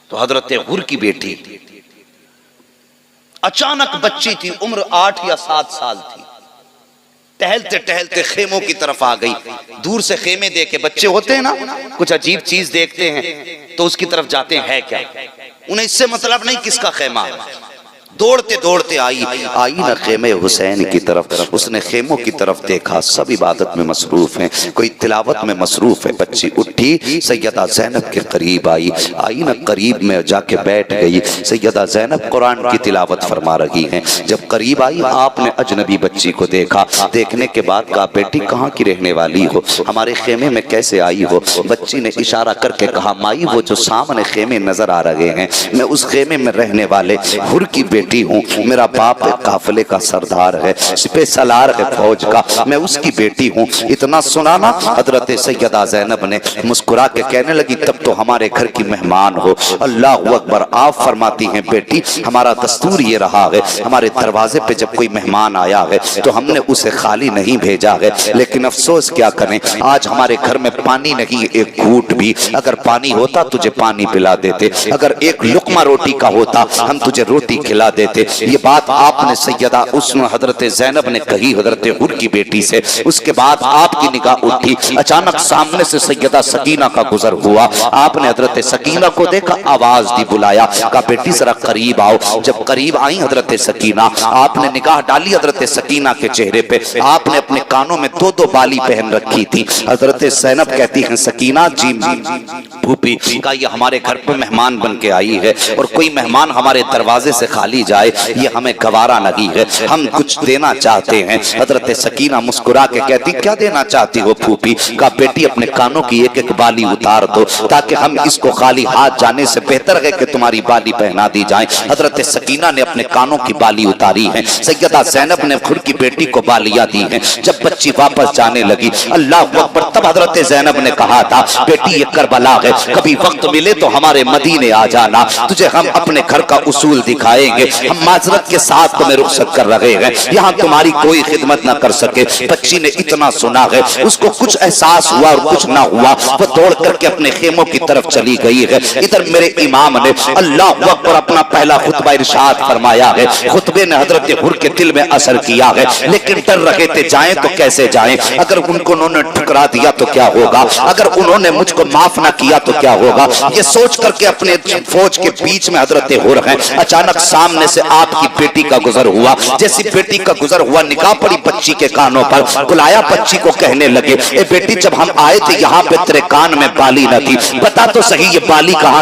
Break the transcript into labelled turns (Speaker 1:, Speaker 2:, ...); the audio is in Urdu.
Speaker 1: تو حضرت غر کی بیٹی اچانک بچی تھی، عمر 8 یا 7 سال تھی، ٹہلتے ٹہلتے خیموں کی طرف آ گئی۔ دور سے خیمے دیکھ کے، بچے ہوتے ہیں نا کچھ عجیب چیز دیکھتے ہیں تو اس کی طرف جاتے ہیں، ہے کیا، انہیں اس سے مطلب نہیں کس کا خیمہ ہے۔ دوڑتے دوڑتے آئی نہ خیمے حسین کی طرف، اس نے خیموں کی طرف دیکھا، سب عبادت میں مصروف ہیں، کوئی تلاوت میں مصروف ہے۔ بچی اٹھی، سیدہ زینب کے قریب آئی نہ قریب میں جا کے بیٹھ گئی۔ سیدہ زینب قرآن کی تلاوت فرما رہی ہیں۔ جب قریب آئی، آپ نے اجنبی بچی کو دیکھا، دیکھنے کے بعد کہا بیٹی کہاں کی رہنے والی ہو، ہمارے خیمے میں کیسے آئی ہو؟ بچی نے اشارہ کر کے کہا مائی وہ جو سامنے خیمے نظر آ رہے ہیں، میں اس خیمے میں رہنے والے غر کی بیٹی ہوں، میرا باپ قافلے کا سردار ہے، سپہ سالار ہے فوج کا، میں اس کی بیٹی ہوں۔ اتنا سنا نا، حضرت سیدہ زینب نے مسکرا کے کہنے لگی تب تو ہمارے گھر کی مہمان ہو۔ اللہ اکبر۔ آپ فرماتی ہیں بیٹی ہمارا دستور یہ رہا ہے، ہمارے دروازے پہ جب کوئی مہمان آیا ہے تو ہم نے اسے خالی نہیں بھیجا ہے، لیکن افسوس کیا کریں آج ہمارے گھر میں پانی نہیں، ایک گھونٹ بھی، اگر پانی ہوتا تجھے پانی پلا دیتے، اگر ایک لقمہ روٹی کا ہوتا ہم تجھے روٹی کھلا دیتے۔ یہ بات آپ نے سیدہ حضرت زینب نے کہی حضرت غر کی بیٹی سے۔ اس کے بعد آپ کی نگاہ اٹھی، اچانک سامنے سے سیدہ سکینہ کا گزر ہوا، آپ نے حضرت سکینہ کو دیکھا، آواز دی، بلایا، کہا بیٹی ذرا قریب آؤ۔ جب قریب آئیں حضرت سکینہ، آپ نے نگاہ ڈالی حضرت سکینہ کے چہرے پہ، آپ نے اپنے کانوں میں 2 بالی پہن رکھی تھی۔ حضرت زینب کہتی ہیں سکینہ جی پھوپھی، کہا یہ ہمارے گھر پہ مہمان بن کے آئی ہے اور کوئی مہمان ہمارے دروازے سے خالی جائے یہ ہمیں گوارا نہیں ہے، ہم کچھ دینا چاہتے ہیں۔ حضرت سکینہ مسکرا کے کہتی کیا دینا چاہتی ہو پھوپھی؟ کہا بیٹی اپنے کانوں کی ایک ایک بالی اتار دو تاکہ ہم اس کو خالی ہاتھ جانے سے بہتر ہے کہ تمہاری بالی پہنا دی جائیں۔ حضرت سکینہ نے اپنے کانوں کی بالی اتاری ہے، سیدہ زینب نے خود کی بیٹی کو بالیاں دی ہیں۔ جب بچی واپس جانے لگی، اللہ اکبر، تب حضرت زینب نے کہا تھا بیٹی یہ کربلا ہے، کبھی وقت ملے تو ہمارے مدینے آ جانا، تجھے ہم اپنے گھر کا اصول دکھائیں گے، ہم معذرت کے ساتھ تمہیں رخصت کر رہے ہیں، یہاں تمہاری کوئی خدمت نہ کر سکے۔ بچی نے اتنا سنا ہے، اس کو کچھ احساس ہوا اور کچھ نہ ہوا، وہ دوڑ کر کے اپنے خیموں کی طرف چلی گئی ہے۔ ادھر میرے امام نے اللہ اکبر اپنا پہلا خطبہ ارشاد فرمایا ہے، خطبے نے حضرت غر کے دل میں اثر کیا ہے، لیکن ڈر رہے تھے جائیں تو کیسے جائیں، اگر ان کو انہوں نے ٹھکرا دیا تو کیا ہوگا، اگر انہوں نے مجھ کو معاف نہ کیا تو کیا ہوگا، یہ سوچ کر کے اپنے فوج کے بیچ میں حضرت غر ہیں۔ اچانک سامنے سے آپ کی بیٹی کا گزر ہوا، جیسی بیٹی کا گزر ہوا نگاہ پڑی بچی کے کانوں پر، بلایا بچی کو، کہنے لگے اے بیٹی جب ہم آئے تھے یہاں پہ تیرے کان میں بالی نہ تھی، بتا تو صحیح یہ بالی کہاں